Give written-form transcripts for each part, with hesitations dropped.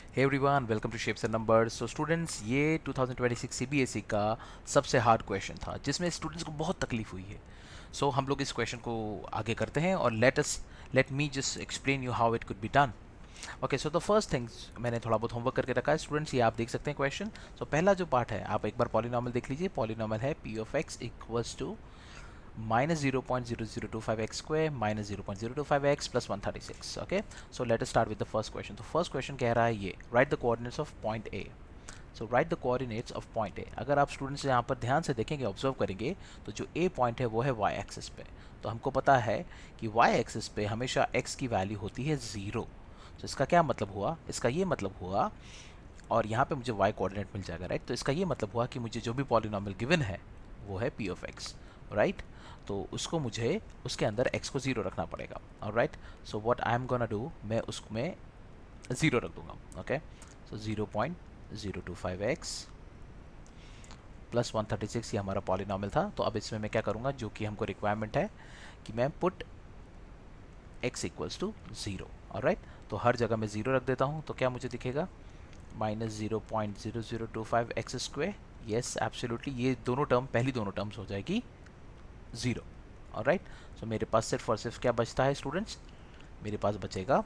Hey everyone, welcome to shapes and numbers. So students, ये 2026 CBSE का सबसे hard question था जिसमें स्टूडेंट्स को बहुत तकलीफ हुई है। सो हम लोग इस क्वेश्चन को आगे करते हैं और late me just explain you how it could be done. Okay, so the first things, मैंने थोड़ा बहुत होमवर्क करके रखा है स्टूडेंट्स, ये आप देख सकते हैं क्वेश्चन। सो पहला जो पार्ट है, आप एक बार पॉलिनॉमियल देख लीजिए। पॉलिनॉमियल है p of x equals to minus 0.0025x square minus 0.025x plus 136. Okay, so let us start with the first question. तो first question कह रहा है ये write the coordinates of point A. So write the coordinates of point A. अगर आप students यहाँ पर ध्यान से देखेंगे, ऑब्जर्व करेंगे, तो जो A पॉइंट है वो है y एक्सिस पे। तो हमको पता है कि y एक्सिस पे हमेशा x की वैल्यू होती है 0। तो इसका क्या मतलब हुआ? इसका ये मतलब हुआ, और यहाँ पे मुझे y कोऑर्डिनेट मिल जाएगा, राइट। तो इसका ये मतलब हुआ कि मुझे जो भी पॉलिनॉमियल गिवन है वो है p ऑफ x, राइट। तो उसको मुझे उसके अंदर x को 0 रखना पड़ेगा, alright. So what I am gonna do, मैं उसमें 0 रख दूंगा। ओके, सो 0.025x प्लस 136 ये हमारा पॉलिनॉमियल था। तो अब इसमें मैं क्या करूँगा, जो कि हमको रिक्वायरमेंट है कि मैं put x equals to 0, alright. तो हर जगह मैं 0 रख देता हूँ, तो क्या मुझे दिखेगा, minus 0.0025 x square. Yes, absolutely, ये दोनों टर्म, पहली दोनों टर्म्स हो जाएगी 0, ऑलराइट। सो मेरे पास सिर्फ और सिर्फ क्या बचता है स्टूडेंट्स, मेरे पास बचेगा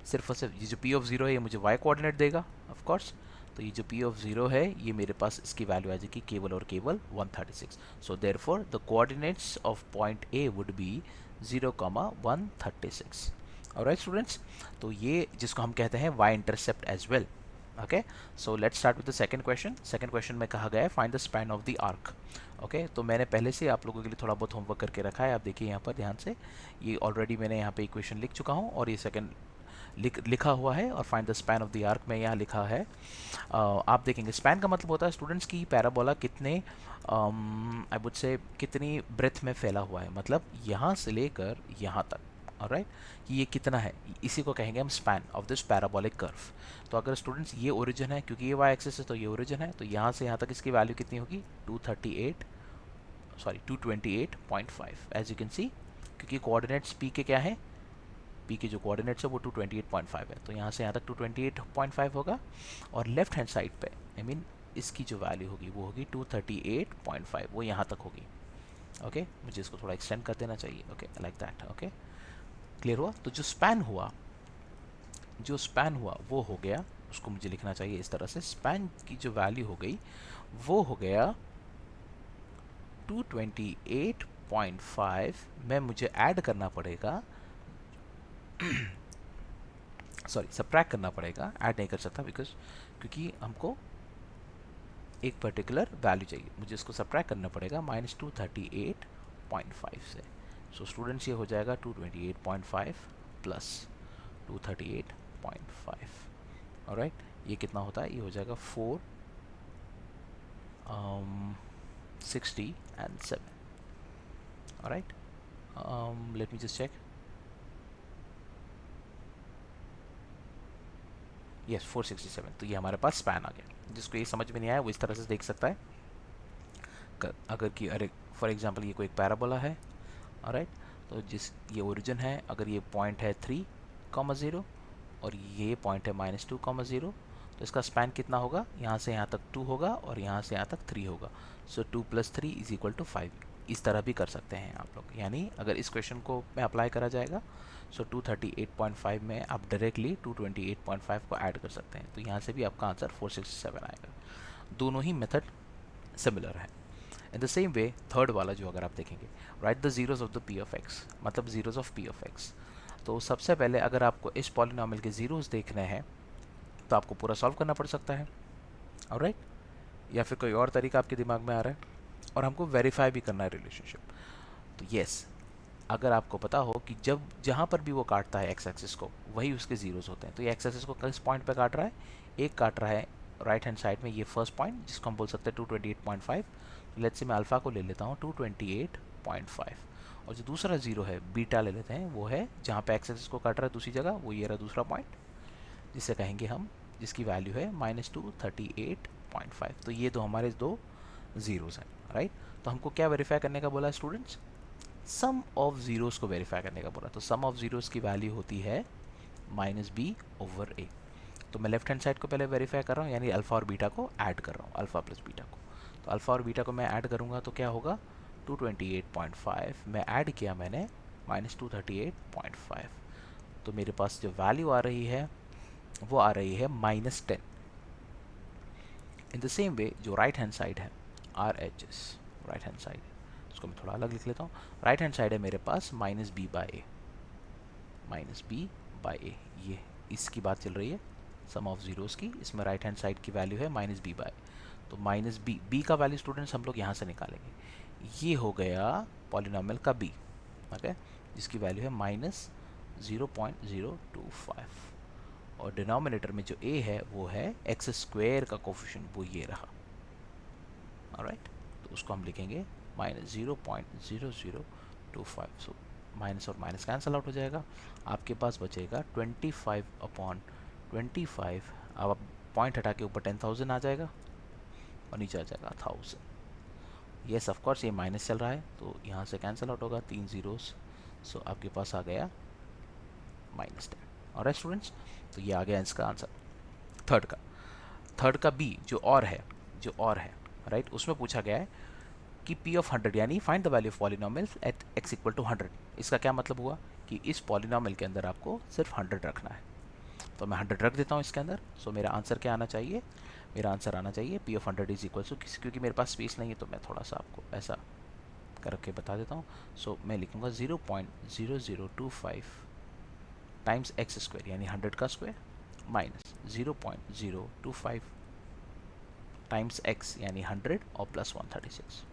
सिर्फ और सिर्फ ये जो p ऑफ 0 है, ये मुझे y कोऑर्डिनेट देगा, ऑफ कोर्स। तो ये जो p ऑफ 0 है, ये मेरे पास इसकी वैल्यू आ जाएगी केवल और केवल 136। So therefore the coordinates of point A would be 0,136। Alright students, तो ये जिसको हम कहते हैं y intercept as well. Okay, so let's start with the second question. Second question में कहा गया है find the span of the arc. Okay, तो मैंने पहले से आप लोगों के लिए थोड़ा बहुत होमवर्क करके रखा है। आप देखिए यहाँ पर ध्यान से, ये ऑलरेडी मैंने यहाँ पे इक्वेशन लिख चुका हूँ, और ये सेकंड लिखा हुआ है, और find the span of the arc में यहाँ लिखा है। आप देखेंगे स्पैन का मतलब होता है स्टूडेंट्स की पैराबोला कितने, आई वुड से कितनी ब्रेथ में फैला हुआ है, मतलब यहाँ से लेकर यहाँ तक, ऑलराइट, कि ये कितना है, इसी को कहेंगे हम span of this parabolic curve. तो अगर स्टूडेंट्स ये ओरिजिन है, क्योंकि ये वाई एक्सिस है तो ये ओरिजिन है, तो यहाँ से यहाँ तक इसकी वैल्यू कितनी होगी, 228.5 एज यू कैन सी, क्योंकि कोऑर्डिनेट्स पी के क्या है, पी के जो कोऑर्डिनेट्स है वो 228.5 है, तो यहाँ से यहाँ तक 228.5 होगा। और लेफ्ट हैंड साइड पे, आई मीन इसकी जो वैल्यू होगी वो होगी 238.5, वो यहाँ तक होगी। ओके, मुझे इसको थोड़ा एक्सटेंड कर देना चाहिए। Okay, like that. Okay, clear हुआ। तो जो स्पैन हुआ वो हो गया, उसको मुझे लिखना चाहिए इस तरह से, स्पैन की जो वैल्यू हो गई वो हो गया 228.5 में मुझे ऐड करना पड़ेगा, सॉरी सब्ट्रैक्ट करना पड़ेगा, ऐड नहीं कर सकता बिकॉज, क्योंकि हमको एक पर्टिकुलर वैल्यू चाहिए, मुझे इसको सब्ट्रैक्ट करना पड़ेगा -238.5 से। सो स्टूडेंट्स ये हो जाएगा 228.5 प्लस 238.5, ऑलराइट। ये कितना होता है, ये हो जाएगा 460 and 7, alright. Let me just check, yes 467। तो ये हमारे पास स्पैन आ गया। जिसको ये समझ में नहीं आया वो इस तरह से देख सकता है, अगर कि अरे फॉर एग्जांपल ये कोई एक पैराबोला है, ऑलराइट। तो जिस ये ओरिजिन है, अगर ये पॉइंट है 3,0 और ये पॉइंट है -2,0, तो इसका स्पैन कितना होगा, यहाँ से यहाँ तक 2 होगा और यहाँ से यहाँ तक 3 होगा। सो 2 + 3 = 5। इस तरह भी कर सकते हैं आप लोग, यानी अगर इस क्वेश्चन को में अप्लाई करा जाएगा, सो 238.5 में आप डायरेक्टली 228.5 को ऐड कर सकते हैं, तो यहाँ से भी आपका आंसर 467 आएगा। दोनों ही मेथड सिमिलर है। In the same way third वाला जो अगर आप देखेंगे, write the zeros of the p of x, मतलब zeros of p of x. तो सबसे पहले अगर आपको इस पॉलिनॉमियल के जीरोज देखने हैं तो आपको पूरा सॉल्व करना पड़ सकता है, ऑलराइट, या फिर कोई और तरीका आपके दिमाग में आ रहा है, और हमको वेरीफाई भी करना है रिलेशनशिप। तो येस, अगर आपको पता हो कि जब जहाँ पर भी वो काटता है एक्स एक्सिस को, वही उसके जीरोज होते हैं, तो ये एक्स एक्सिस को किस पॉइंट पे काट रहा है, एक काट रहा है राइट हैंड साइड में, ये फर्स्ट पॉइंट जिसको हम बोल सकते हैं 228.5। लेट्स से मैं अल्फ़ा को ले लेता हूँ 228.5, और जो दूसरा जीरो है बीटा ले लेते हैं, वो है जहाँ पे एक्स एक्सिस को काट रहा है दूसरी जगह, वो ये रहा दूसरा पॉइंट, जिसे कहेंगे हम, जिसकी वैल्यू है -238.5। तो ये दो हमारे दो ज़ीरोज़ हैं, राइट। तो हमको क्या वेरीफाई करने का बोला स्टूडेंट्स, सम ऑफ ज़ीरोज़ को वेरीफाई करने का बोला। तो सम ऑफ ज़ीरोज़ की वैल्यू होती है -b/a, तो मैं लेफ्ट हैंड साइड को पहले वेरीफाई कर रहा हूँ, यानी अल्फ़ा और बीटा को ऐड कर रहा हूँ, अल्फ़ा प्लस बीटा को। तो अल्फ़ा और बीटा को मैं ऐड करूँगा तो क्या होगा, 228.5 मैं ऐड किया मैंने माइनस 238.5, तो मेरे पास जो वैल्यू आ रही है वो आ रही है -10। इन द सेम वे जो राइट हैंड साइड है, R H S right hand side, उसको मैं थोड़ा अलग लिख लेता हूँ। राइट हैंड साइड है मेरे पास -b/a, -b/a, ये इसकी बात चल रही है, सम ऑफ जीरोस की। इसमें राइट हैंड साइड की वैल्यू है -b/, तो -b का वैल्यू स्टूडेंट्स हम लोग यहाँ से निकालेंगे। ये हो गया पॉलिनोमियल का b, ओके, जिसकी वैल्यू है -0.025, और डिनोमिनेटर में जो a है वो है एक्स स्क्वेयर का कोफिशिएंट, वो ये रहा। ऑलराइट, तो उसको हम लिखेंगे -0.0025। सो माइनस और माइनस कैंसिल आउट हो जाएगा, आपके पास बचेगा 25/25। अब आप पॉइंट हटा के ऊपर 10,000 आ जाएगा और नीचे आ जाएगा 1000। येस ऑफ कोर्स ये माइनस चल रहा है तो यहाँ से कैंसिल आउट होगा, 3 जीरोस, सो आपके पास आ गया -10। ऑलराइट स्टूडेंट्स, तो ये आ गया इसका आंसर थर्ड का बी जो और है, राइट, उसमें पूछा गया है कि p ऑफ 100 यानी find the value of polynomial at x equal to 100। इसका क्या मतलब हुआ कि इस पॉलिनोमियल के अंदर आपको सिर्फ 100 रखना है, तो मैं 100 रख देता हूँ इसके अंदर। सो मेरा आंसर क्या आना चाहिए, मेरा आंसर आना चाहिए p of 100 is equal to, क्योंकि मेरे पास स्पेस नहीं है तो मैं थोड़ा सा आपको ऐसा करके बता देता हूँ। सो मैं लिखूँगा 0.0025 टाइम्स एक्स स्क्वायर यानी 100 का स्क्वायर माइनस 0.025 टाइम्स x यानी 100 और प्लस 136।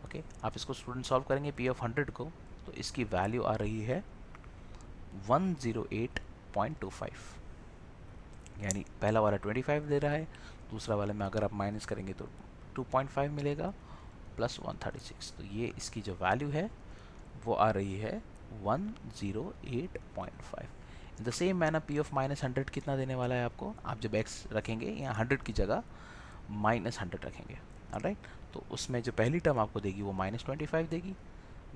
ओके, आप इसको स्टूडेंट सॉल्व करेंगे p ऑफ 100 को, तो इसकी वैल्यू आ रही है 108.25, यानी पहला वाला 25 दे रहा है, दूसरा वाले में अगर आप माइनस करेंगे तो 2.5 मिलेगा प्लस 136, तो ये इसकी जो वैल्यू है वो आ रही है 108.5। इन the same manner p of -100 कितना देने वाला है आपको, आप जब x रखेंगे यहाँ 100 की जगह -100 रखेंगे, ऑलराइट, तो उसमें जो पहली टर्म आपको देगी वो -25 देगी,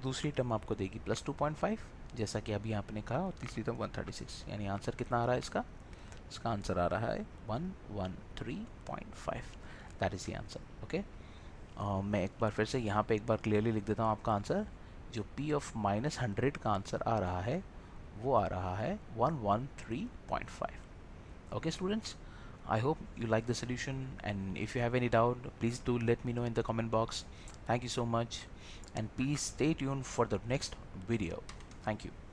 दूसरी टर्म आपको देगी +2.5 जैसा कि अभी आपने कहा, और तीसरी टर्म 136, यानी आंसर कितना आ रहा है इसका आंसर आ रहा है 113.5, that is the answer. Okay, मैं एक बार फिर से यहाँ पे एक बार क्लियरली लिख देता हूँ आपका आंसर, जो p ऑफ -100 का आंसर आ रहा है वो आ रहा है 113.5। Okay students, I hope you like the solution, and if you have any doubt please do let me know in the comment box. Thank you so much, and please stay tuned for the next video. Thank you.